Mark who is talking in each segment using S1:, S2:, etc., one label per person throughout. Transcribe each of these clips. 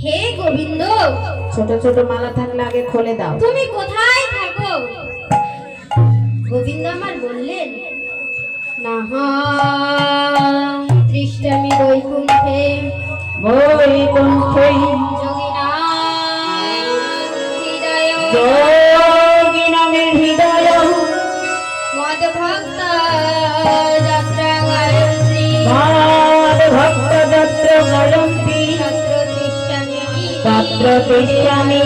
S1: হে গোবিন্দ,
S2: ছোট ছোট মালা থাকলে আগে খুলে দাও।
S1: তুমি কোথায় থাকো? গোবিন্দ আমার বললেন, না তৃষ্ণামি বৈকুণ্ঠে
S2: বৈকুণ্ঠে যোগিনামের হৃদয়
S1: মদভক্ত যাত্রা গায়ন্ত্রী
S2: ভক্ত যত্র গায়ন্তি তত্র তিষ্ঠামি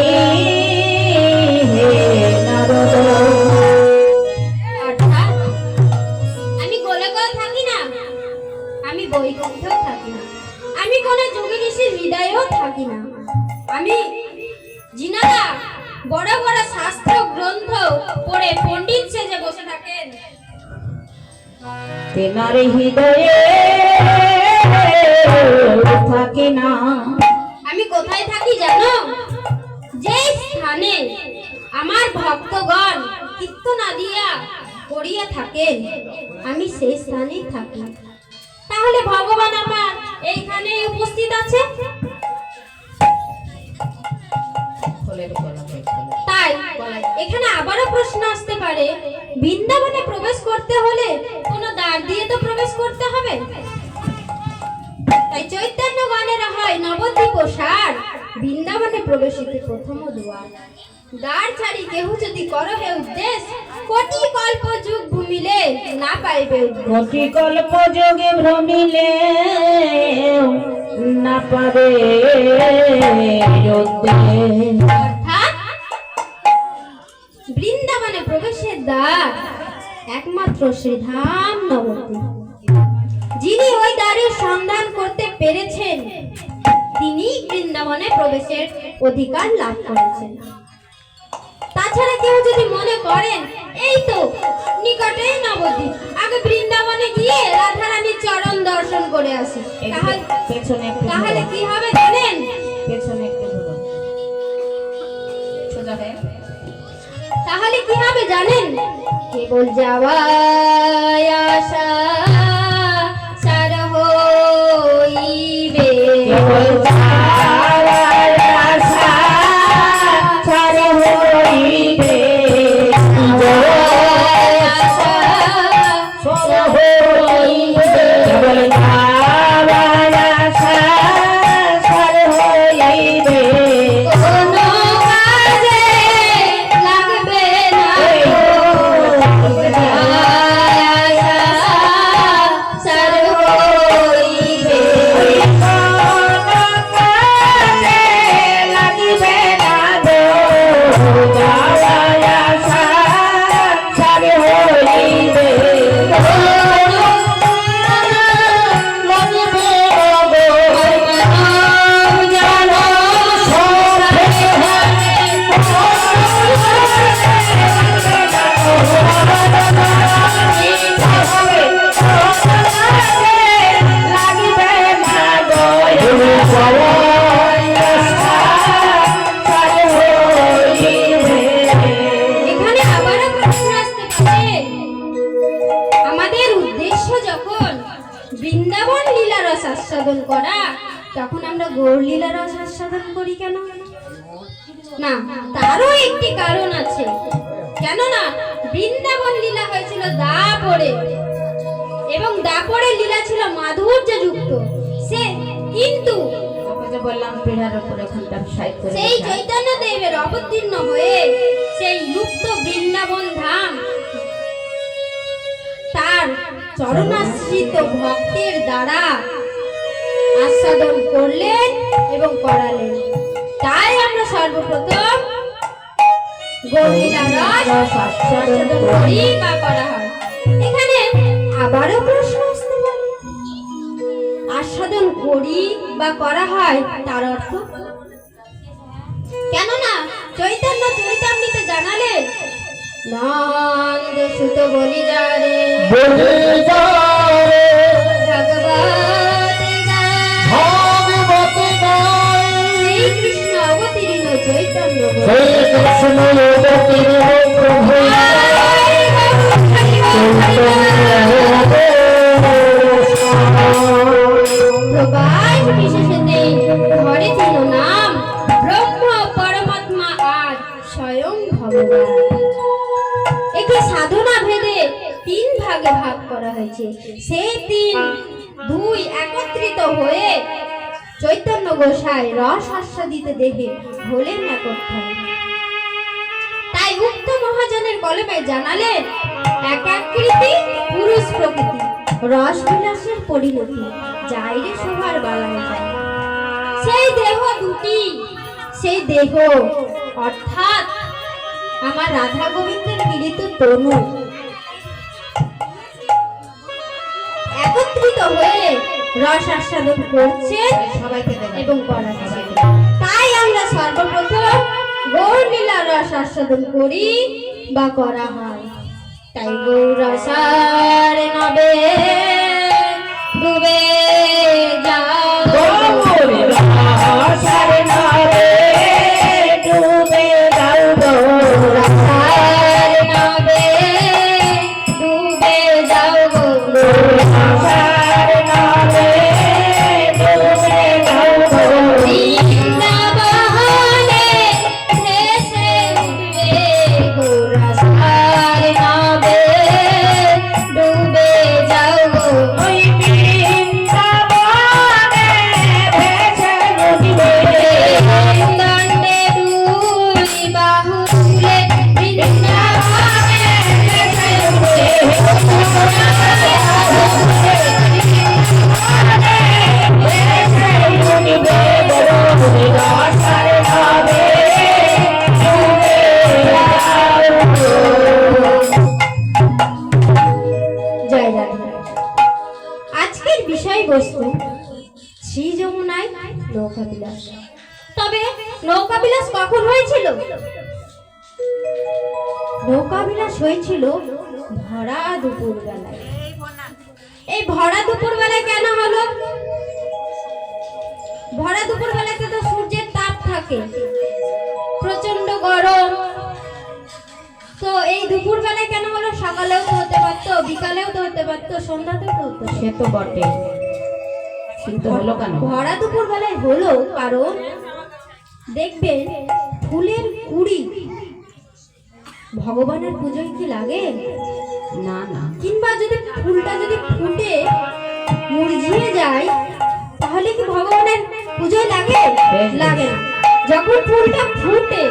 S2: হে নারদ।
S1: অর্থাৎ আমি গোলকেও থাকি না, আমি বৈকুণ্ঠেও থাকি না, আমি কোন যোগী ঋষির হৃদয়েও থাকি না। আমি জিনারা বড় বড় শাস্ত্র গ্রন্থ পড়ে পণ্ডিত সেজে বসে থাকেন,
S2: তেনার হৃদয়ে থাকে না।
S1: আমি কোথায় থাকি জানো? যে স্থানে আমার ভক্তগণ কীর্তনা দিয়া করিয়া থাকেন, আমি সেই স্থানেই থাকি। তাহলে ভগবান আমার এইখানে উপস্থিত আছে। তাই এখানে আবারও প্রশ্ন আসতে পারে, বৃন্দাবনে প্রবেশ করতে হলে কোনো দ্বার দিয়ে তো প্রবেশ করতে হবে। তাই চৈতন্য গানের হয় নবদ্বীপ সার, বৃন্দাবনে প্রবেশিতে প্রথম দুয়ার। দ্বার ছাড়ি কেহ যদি করহে উদ্দেশ, কোটি কল্প যুগ ভূমিলে না পাইবে উদ্দেশ।
S2: কোটি কল্প যোগে ভ্রমিলে না পাবে উদ্দেশ।
S1: অর্থাৎ বৃন্দাবনে প্রবেশের দ্বার একমাত্র শ্রীধাম নবদ্বীপ। যিনি ওই দ্বারের সন্ধান করতে পেরেছেন, তিনি বৃন্দাবনে প্রবেশের অধিকার লাভ করেছেন। তাছাড়া কেউ যদি মনে করেন এই তো নিকটেই নবদ্বীপ, আগে বৃন্দাবনে গিয়ে রাধারানীর চরণ দর্শন করে আসি, তাহলে কি হবে জানেন?
S2: পেছনে একটু বলুন, সোজা হয়ে।
S1: তাহলে কি হবে জানেন? কেবল যাওয়ায় আশা সার হইবে,
S2: কেবল যাওয়ার আশা সার হইবে,
S1: আশা
S2: সার হইবে, কেবল যাওয়ার আশা সার হইবে,
S1: কোনো কাজে লাগবে না গো, আশা সার হইবে।
S2: লাগিবে না গো, যাওয়ার আশা সার হইবে, লাগিবে না গো, জানো লাগিবে না গো, সার হইবে।
S1: এখানে আবারও প্রশ্ন আসতে পারে, আমাদের উদ্দেশ্য যখন বৃন্দাবন লীলা রস আস্বাদন করা, তখন আমরা গৌর লীলা রস আস্বাদন করি কেন? না, তারও একটি কারণ আছে। কেননা বৃন্দাবন লীলা হয়েছিল দাপরে, এবং দাপরের লীলা ছিল মাধুর্য যুক্ত। সে কিন্তু
S2: যে বললাম পিঢ়ার উপরে ওখানটা সাইড করে
S1: সেই চৈতন্য দেবের অবতীর্ণ হয়ে সেই লুপ্ত বৃন্দাবন ধাম তার চরণাশ্রিত ভক্তের দ্বারা আস্বাদন করলেন এবং করালেন। তাই আমরা সর্বপ্রথম গৌর লীলা রস আস্বাদন করি বা করা হয়। এখানে আবারও প্রশ্ন আসতে পারে, আস্বাদন করি বা করা হয় তার অর্থ? কেননা চৈতন্য চরিতামৃতে জানালেন, নন্দ সুত বলি যারে ভগবতী গায়, শ্রীকৃষ্ণ অবতীর্ণ চৈতন্য প্রবাস বিশেষে ঘরে ছিল নাম ভাগ করা হয়েছে। সেই দিন দুই একত্রিত হয়ে চৈতন্য গোসাই রস আস্বাদিতে দেহে হলেন একত্র। তাই উক্ত মহাজনের কলমে জানালেন একাকৃতি পুরুষ প্রকৃতি রস বিলাসের পরিণতি যাইরে শোভার বালায় যায়। সেই দেহ দুটি, সেই দেহ অর্থাৎ আমার রাধা গোবিন্দের মিলিত তনু একত্রিত হয়ে রস আস্বাদন করছেন
S2: সবাইকে দেবেন
S1: এবং করাচ্ছেন। তাই আমরা সর্বপ্রথম গৌর লীলা রস আস্বাদন করি বা করা হয়। তাই গৌরসার নবে ডুবে যাও
S2: রসার নবে ডুবে যাও
S1: গৌরসার নবে ডুবে যাও
S2: রসার নবে ডুবে যাও
S1: বৃন্দাবনে ভেসে উঠবে গৌরসার নবে ডুবে যাও
S2: ওই বৃন্দাবনে ভেসে উঠবে
S1: দণ্ডে দুই বাহু তুলে বৃন্দাবনে ভেসে উঠবে জয় রাধা। আজকের বিষয়বস্তু শ্রী যমুনায় নৌকা বিলাস। তবে নৌকা বিলাস কখন হয়েছিল? নৌকা বিলাস হয়েছিল ভরা দুপুর বেলায়। এই ভরা দুপুর বেলায় কেন হলো? ভরা দুপুর বেলাতে তো সূর্যের তাপ থাকে, প্রচন্ড গরম। তো এই দুপুর বেলায় কেন হলো? সকালেও তো হতে পারতো, বিকালেও তো হতে পারতো, সন্ধ্যাতেও তো হতো।
S2: সে তো বটে, কিন্তু হলো কেন?
S1: ভরা দুপুর বেলায় হলো কারণ দেখবেন ফুলের কুড়ি ভগবানের পুজোয় কি লাগে?
S2: না না,
S1: কিংবা যদি ফুলটা যদি ফুটে মুরঝিয়ে যায় তাহলে কি ভগবানের পুজোয় লাগে? লাগে না। যখন ফুলটা ফুটে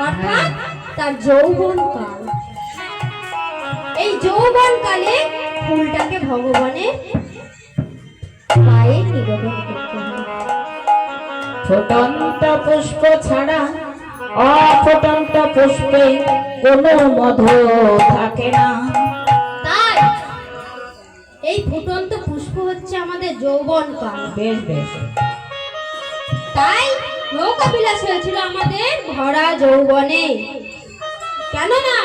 S1: অর্থাৎ তার যৌবন কাল, এই যৌবন কালে ফুলটাকে ভগবানের পায়ে নিবেদন করতে হয়।
S2: ফুটন্ত পুষ্প ছাড়া অফুটন্ত পুষ্পে কোনো মধু থাকে না।
S1: তাই এই ফুটন্ত পুষ্প হচ্ছে আমাদের যৌবন কাল।
S2: বেশ বেশ,
S1: তাই নৌকা বিলাস হয়েছিল আমাদের ভরা যৌবনে। কেননা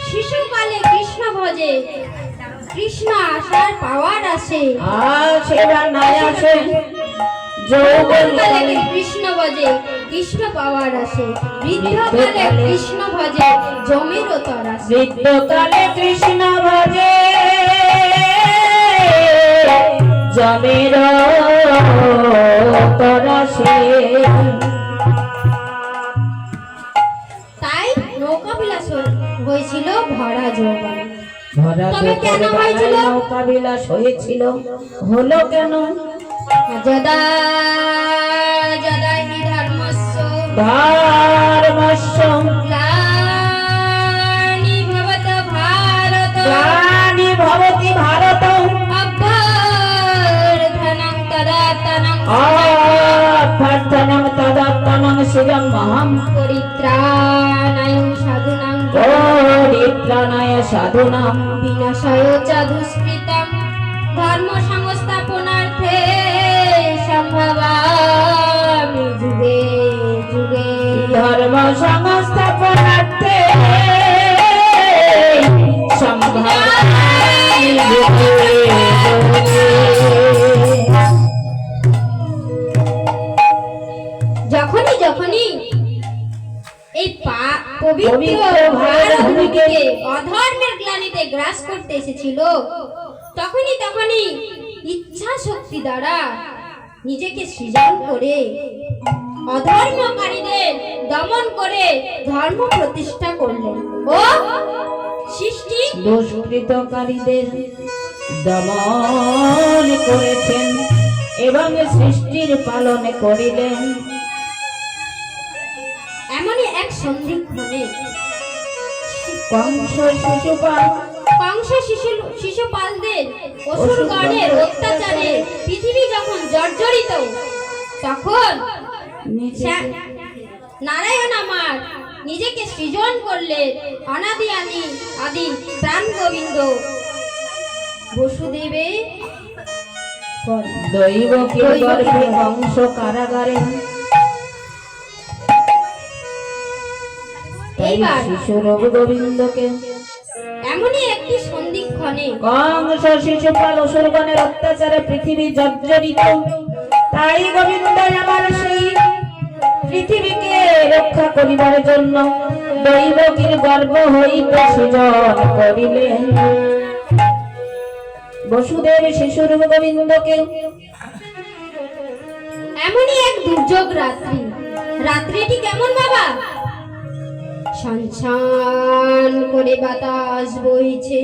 S1: শিশুকালে কৃষ্ণ ভজে, কৃষ্ণ আসার পাওয়ার আসে।
S2: আর সেটা নাই আসে যৌবন
S1: যৌবনকালে কৃষ্ণ ভজে, কৃষ্ণ পাওয়ার আসে। বৃদ্ধকালে কৃষ্ণ ভজে, জমিরও তর আসে।
S2: বৃদ্ধকালে কৃষ্ণ ভজে জমির তরাসে।
S1: তাই নৌকা বিলাস হয়েছিল ভরা যৌবনে।
S2: ভরা
S1: তবে কেন হয়েছিল?
S2: নৌকা বিলাস হয়েছিল, হলো কেন?
S1: যদা যদা হি ধর্মস্য
S2: ধর্মস্য
S1: গ্লানি ভবত ভারত
S2: গ্লানি ভবতি ভারত
S1: অভ্যর্থনং তদাত্তনং
S2: অভ্যর্থনং তদাত্তনং শিরমহং
S1: পরিত্রাণায় সাধুনাং
S2: পরিত্রাণায় সাধুনাং
S1: বিনাশায় চ দুষ্কৃতং ধর্ম সংস্থাপনার্থে সম্ভবামি যুগে যুগে।
S2: ধর্ম সংস্থাপনার্থে সম্ভবামি যুগে যুগে।
S1: যখনই যখনই এই পবিত্র
S2: পবিত্র
S1: ভারতভূমিকে অধর্মের গ্লানিতে গ্রাস করতে এসেছিল তখনই তখনই ইচ্ছা শক্তি দ্বারা নিজেকে সৃজন করে অধর্মকারীদের দমন করে ধর্ম প্রতিষ্ঠা করলেন ও সৃষ্টি
S2: দুষ্কৃতকারীদের দমন করেছেন এবং সৃষ্টির পালন করিলেন।
S1: এমনই এক সন্ধিক্ষণে
S2: কংস শিশুপাল
S1: শিশুপালদের অসুরগণের অত্যাচারে পৃথিবী যখন জর্জরিত, তখন নারায়ণ আমার নিজেকে সৃজন করলে অনাদি আদি প্রাণ গোবিন্দ বসুদেবে
S2: দৈবকীর গর্ভে কংস কারাগারে
S1: এইবার
S2: শিশুর গোবিন্দকে
S1: এমনই একটি সন্ধিক্ষণে
S2: কংস শিশুপাল অসুরগণের অত্যাচারে পৃথিবী জর্জরিত, তাই গোবিন্দ আমার সেই পৃথিবীকে রক্ষা করিবার জন্য দৈবকীর গর্ভ হইতে সৃজন করিলেন বসুদেব শিশুর গোবিন্দকে।
S1: এমনই এক দুর্যোগ রাত্রিটি কেমন বাবা? সঞ্চান করে বাতাস বইছে,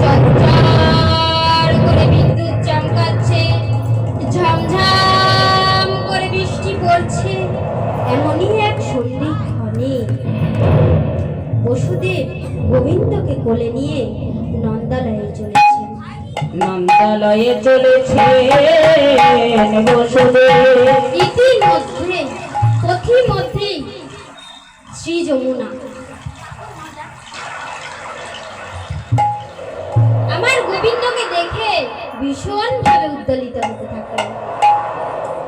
S1: চঞ্চল করে বিদ্যুৎ চমকাচ্ছে, ঝমঝম করে বৃষ্টি পড়ছে। এমনই এক সন্ধিক্ষণে বসুদেব গোবিন্দকে কোলে নিয়ে নন্দালয়ে চলেছেন।
S2: নন্দালয়ে চলেছেন বসুদেব।
S1: পথিমধ্যেই শ্রী যমুনা আমার গোবিন্দকে দেখে ভীষণ ভাবে উদ্বেলিত হতে থাকে।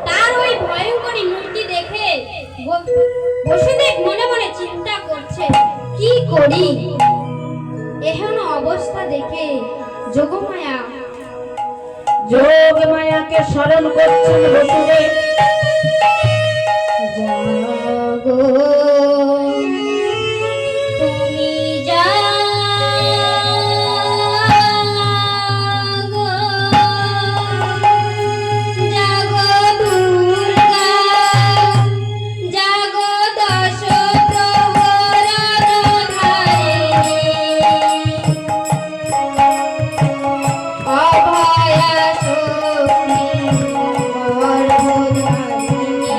S1: তার ওই ভয়ঙ্করী মূর্তি দেখে বসুদেব মনে মনে চিন্তা করছে, কি করি? এহেন অবস্থা দেখে যোগমায়াকে স্মরণ করছেন বসুদেব। জাগো তুমি জাগো, জাগো দুর্গা, জাগো দশ প্রহরধারিণী, অভয়া শক্তি গর্ভধারিণী তুমি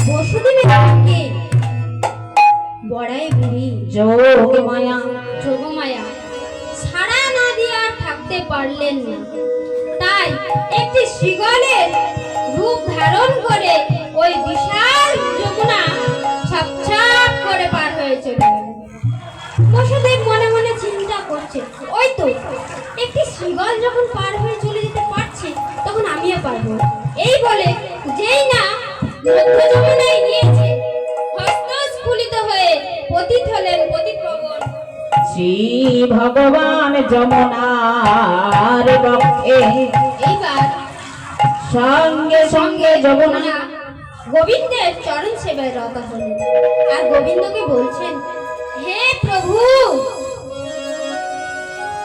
S1: বসুদেবের ডাকে বড়াই বুড়ি যোগমায়া সাড়া না দিয়ে আর থাকতে পারলেন না। তাই একটি শৃগালের রূপ ধারণ করে ওই বিশাল যমুনা ছাপ করে পার হয়ে চলে গেল। বসুদেব মনে মনে চিন্তা করছে, ওই তো একটি শৃগাল যখন পার হয়ে চলে যেতে পারছে, তখন আমিও পারবো। এই বলে যেই না মধ্য যমুনায় গিয়েছে, হস্তস্ফুলিত হয়ে পতিত হলেন পতিপ্রবণ
S2: শ্রী ভগবান যমুনার বক্ষে।
S1: এইবার
S2: সঙ্গে সঙ্গে যমুনা
S1: গোবিন্দের চরণ সেবায় রত হলেন আর গোবিন্দকে বলছেন, হে প্রভু,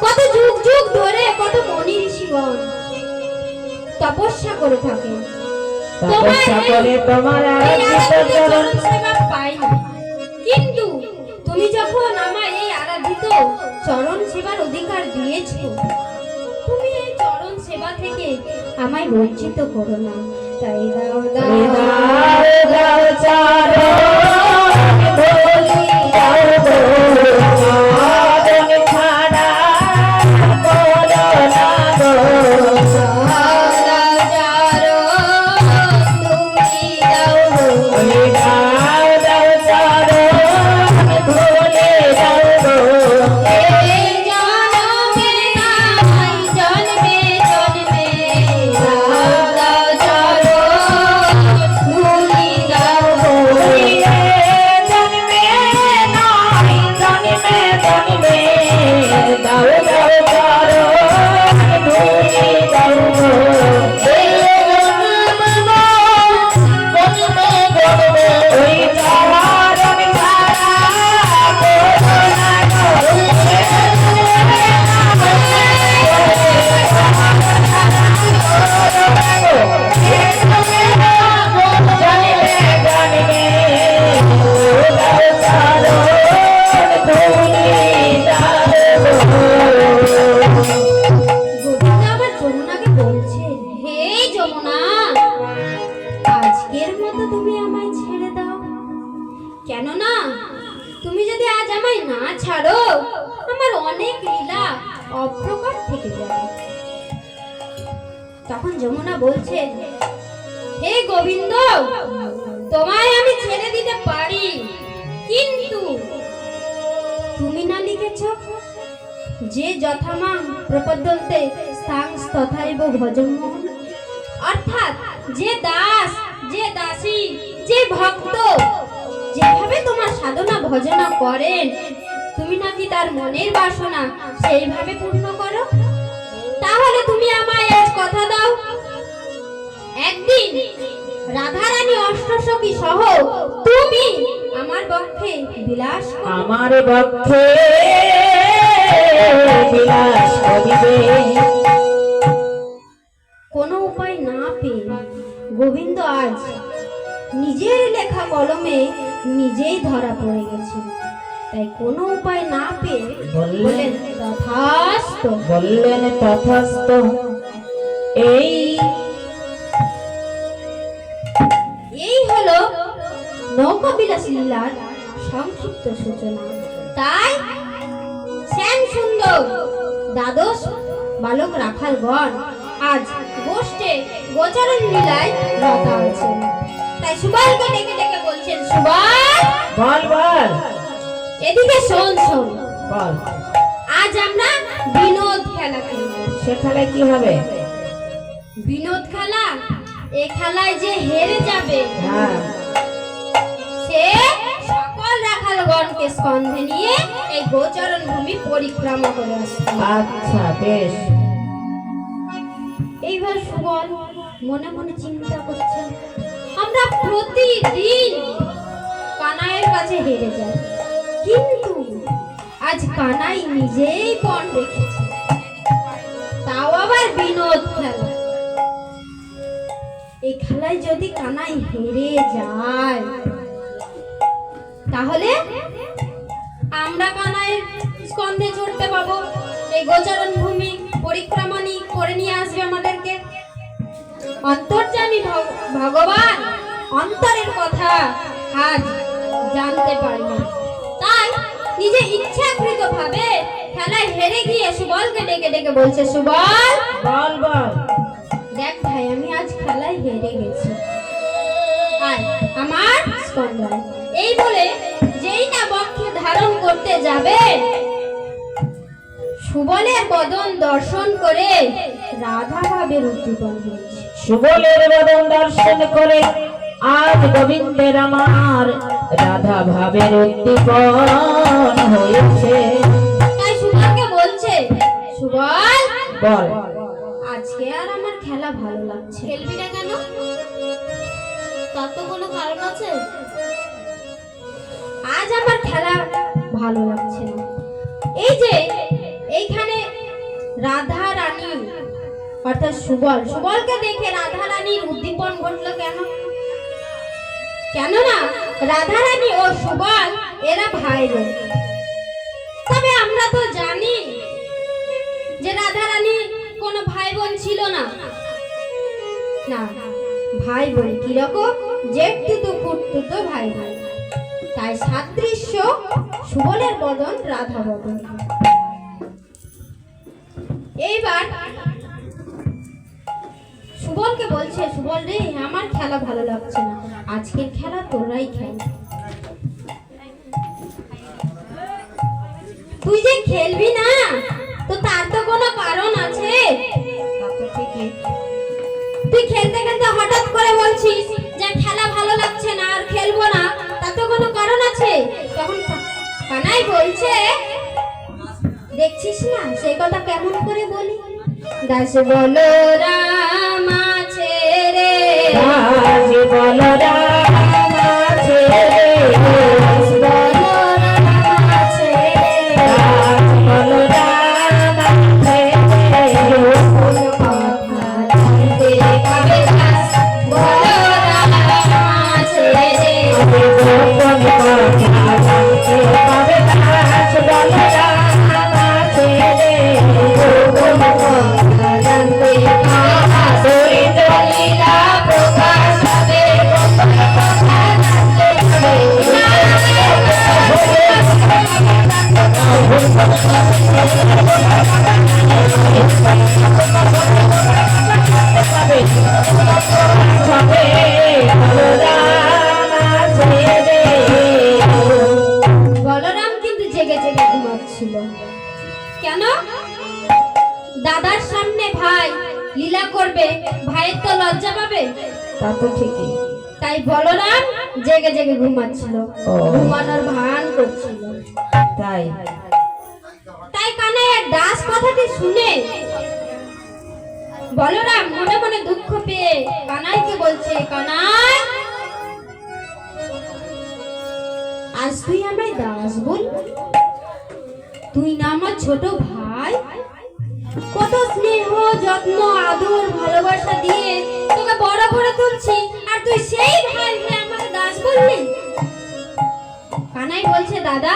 S1: কত যুগ যুগ ধরে কত মনি ঋষিগণ তপস্যা করে থাকেন,
S2: তপস্যা করে তোমার
S1: এই
S2: আরাধিত
S1: আরাধিত
S2: চরণ
S1: চরণ সেবা পাইনি। কিন্তু তুমি যখন আমায় এই আরাধিত চরণ সেবার অধিকার দিয়েছো, তুমি এই চরণ সেবা থেকে আমায় বঞ্চিত করো না। তাই দাও দাও
S2: দাও দাও চরণ ধুলি দাও গো, চরণ ছাড়া করো না গো। ওই দাও দাও চরণ ধুলি দাও গো, জন্মে নাই জন্মে জন্মে দাও দাও চরণ ধুলি দাও গো। ওই চরণ ছাড়া করো না
S1: গোবিন্দ আবার যমুনাকে বলছেন, হে যমুনা, আজকের মতো তুমি আমায় ছেড়ে দাও। কেননা তুমি যদি আজ আমায় না ছাড়ো, আমার অনেক লীলা অপ্রকট থেকে যাবে। তখন যমুনা বলছেন, হে গোবিন্দ, তোমায় আমি ছেড়ে দিতে পারি, কিন্তু তুমি না লিখেছ যে যথামাং প্রপদ্যন্তে স্থাং তথাইব ভজন্মোহন, অর্থাৎ যে দাস, যে দাসী, যে ভক্ত যেভাবে তোমার সাধনা ভজনা করেন, তুমি নাকি তার মনের বাসনা সেইভাবে পূর্ণ করো। তাহলে তুমি আমায় আজ কথা দাও, একদিন রাধারানী অষ্টসখী সহ তুমি আমার বক্ষে বিলাস করো।
S2: আমার বক্ষে বিলাস করিবে।
S1: কোনো উপায় না পেয়ে গোবিন্দ আজ নিজের লেখা কলমে নিজেই ধরা পড়ে গেছে। তাই কোনো উপায় না পেয়ে বললেন তথাস্তু।
S2: বললেন তথাস্ত।
S1: এই হলো নৌকাবিলাস লীলার সংক্ষিপ্ত সূচনা। তাই শ্যাম সুন্দর দ্বাদশ বালক রাখালগণ আজ গোষ্ঠে গোচারণ লীলায় রত আছেন। তাই সুবলকে ডেকে ডেকে বলছেন, সুবল
S2: বল বল
S1: এদিকে শোন শোন,
S2: বল।
S1: আজ আমরা বিনোদ খেলা খেলব।
S2: সে খেলায় কি হবে?
S1: বিনোদ খেলা, এ খেলায় যে হেরে যাবে
S2: হ্যাঁ,
S1: সে সকল রাখালগণকে স্কন্ধে নিয়ে এই গোচরণ ভূমি পরিক্রমা করে আসবে।
S2: আচ্ছা বেশ।
S1: এইবার সুবল মনে মনে চিন্তা করছেন, আমরা প্রতিদিন কানাইয়ের কাছে হেরে যাই, কিন্তু আজ কানাই নিজেই পণ রেখেছে, তাও আবার বিনোদ খেলা। এই খেলায় যদি কানাই হেরে যায়, তাহলে আমরা কানাইয়ের স্কন্ধে চড়তে পাবো, এই গোচরণ ভূমি পরিক্রমা করে নিয়ে আসবে আমাদেরকে। অন্তর্যামী ভগবান অন্তরের কথা আজ জানতে পারলাম, তাই নিজে ইচ্ছাকৃত ভাবে খেলায় হেরে গিয়ে সুবলকে ডেকে ডেকে বলছে, সুবল
S2: বল বল।
S1: দেখ ভাই, আমি আজ খেলায় হেরে গেছি, আর আমার স্কন্দায়। এই বলে যেই না বক্ষে ধারণ করতে যাবে, সুবলের বদন দর্শন করে রাধা ভাবের উদ্দীপন হয়েছে।
S2: সুবলের বদন দর্শন করে আজ গোবিন্দের আমার রাধা ভাবের উদ্দীপন হয়েছে।
S1: তাই সুবলকে বলছে, সুবল
S2: বল।
S1: আজকে আর আমার খেলা ভালো লাগছে। খেলবি না কেন? তার তো কোনো কারণ আছে। আজ আমার খেলা ভালো লাগছে না। এই যে এইখানে রাধা রানী অর্থাৎ সুবল, সুবলকে দেখে রাধা রানীর উদ্দীপন ঘটলো কেন? কেননা রাধা রানী ও সুবল এরা ভাই বোন। তবে আমরা তো জানি যে রাধা রানী কোনো ভাই বোন ছিল না। না, ভাই বোন কিরকম, জেঠতুতো ফুটতুতো ভাই ভাই। তাই সাদৃশ্য সুবলের বদন রাধা বদন। এইবার সুবলকে বলছে, সুবল রে আমার খেলা ভালো লাগছে না, আজকের খেলা তোরাই খেল। তুই যে খেলবি না, তো তার তো কোনো কারণ আছে।
S2: তা তো ঠিকই।
S1: তুই খেলতে খেলতে হঠাৎ করে বলছিস যে খেলা ভালো লাগছে না আর খেলবো না, তার তো কোনো কারণ আছে। তখন কানাই বলছে, দেখছিস না সেই কথা কেমন করে বলি, দাস বলো রাম আছে রে,
S2: দাস বলো রাম আছে রে,
S1: দাস বলো রাম আছে রে,
S2: দাস বলো রাম আছে রে,
S1: কোন কথা জানতে পাবে দাস বলো রাম আছে রে,
S2: কোন কথা জানতে পাবে দাস বলো রাম আছে রে,
S1: কোন কথা জানতে পাবে
S2: লীলা প্রকাশ হবে, কোন কথা জানতে পাবে,
S1: বলরাম কিন্তু জেগে জেগে ঘুমাচ্ছিল। কেন? দাদার সামনে ভাই লীলা করবে, ভাইয়ের তো লজ্জা পাবে।
S2: তা তো ঠিকই।
S1: তাই বলরাম জেগে জেগে ঘুমাচ্ছিল,
S2: ও।
S1: ঘুমানোর ভান করছিল।
S2: তাই
S1: তাই কানাইয়ের দাস কথাটি শুনে বলরাম মনে মনে দুঃখ পেয়ে কানাইকে বলছে, কানাই আজ তুই আমায় দাস বলবি? তুই না আমার ছোট ভাই, কত স্নেহ যত্ন আদর ভালোবাসা দিয়ে তোকে বড় করে তুলছি, আর তুই সেই ভাই হয়ে আমাকে দাস বললি? কানাই বলছে, দাদা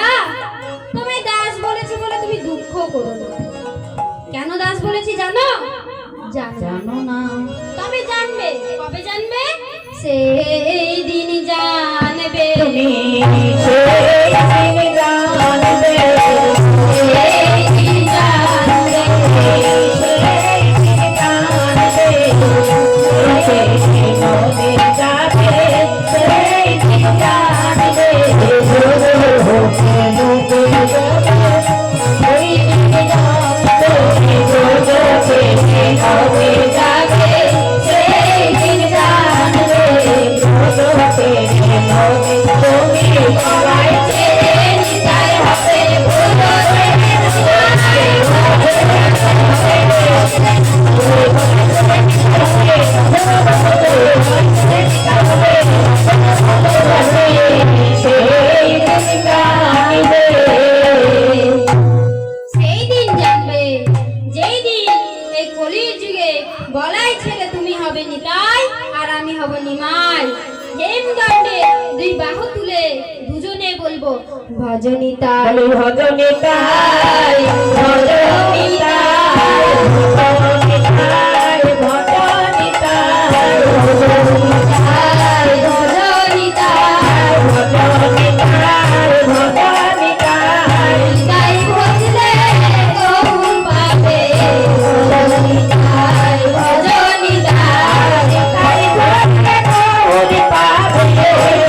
S1: তোমায় দাস বলেছি বলে তুমি দুঃখ করো না। কেন দাস বলেছি জানো?
S2: জানো না,
S1: তবে জানবে। কবে জানবে? সেই দিন জানবে,
S2: তুমি সেই দিন জানবে,
S1: সেই দিন জানবে,
S2: সেই দিন জানবে, সেই দিন যাবে, সেই দিন জানবে, ওই দিন জানবে, হবে যাবে, সেই দিন জানবে, তুমি সবাই ছেড়ে নিতাই হবে,
S1: সেই দিন জানবে যেই দিন এই কলির যুগে বলাই ছেলে তুমি হবে নিতাই আর আমি হব নিমাই। হেমদণ্ডে দুই বাহু তুলে দুজনে বলবো ভজনিতাই।
S2: ভজনিতাই ভজনিতাই ভজনিতাই ভজনিতাই
S1: ভজনিতাই ভজনিতাই
S2: ভজনিতাই ভজনিতাই
S1: নিতাই ভজলে বহু পাবে। ভজনিতাই ভজনিতাই
S2: তাই ভজনে গৌরী পাবে,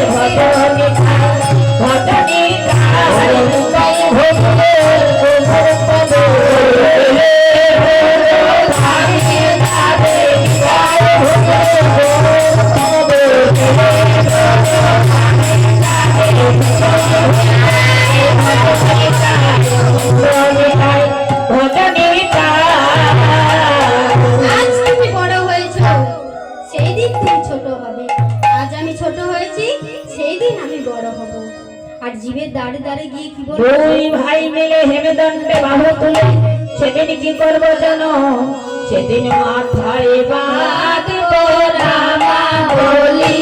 S2: ভজনিতাই ভজনিতাই তাই ভজনে গৌরী পাবে, ভাগে যাবে তাই ভজনে গৌরী ভজনিতাই ভজনিতাই।
S1: আজ তুমি বড় হয়েছো, সেই দিন তুমি ছোট হবে। আজ আমি ছোট হয়েছি, সেই দিন আমি বড় হব। আর জীবের দাঁড়ে দাঁড়ে গিয়ে কি বলবো?
S2: দুই ভাই মিলে হেমদণ্ডে বাহু তুলে সেদিন কি করবো জানো, সেদিন মাথায় বাঁধবো রামা বলি